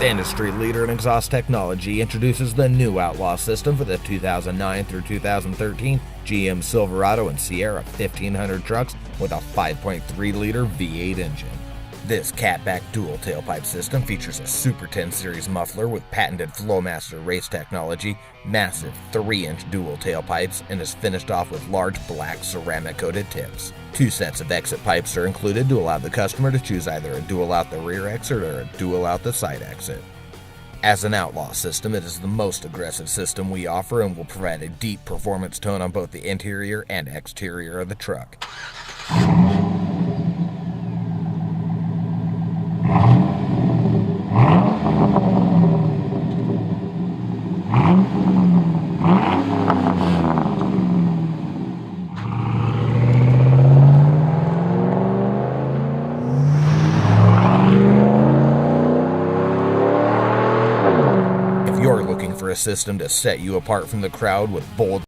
The industry leader in exhaust technology introduces the new Outlaw system for the 2009 through 2013 GM Silverado and Sierra 1500 trucks with a 5.3-liter V8 engine. This catback dual tailpipe system features a Super 10 Series muffler with patented Flowmaster race technology, massive 3-inch dual tailpipes, and is finished off with large black ceramic-coated tips. 2 sets of exit pipes are included to allow the customer to choose either a dual out the rear exit or a dual out the side exit. As an Outlaw system, it is the most aggressive system we offer and will provide a deep performance tone on both the interior and exterior of the truck. If you're looking for a system to set you apart from the crowd with bold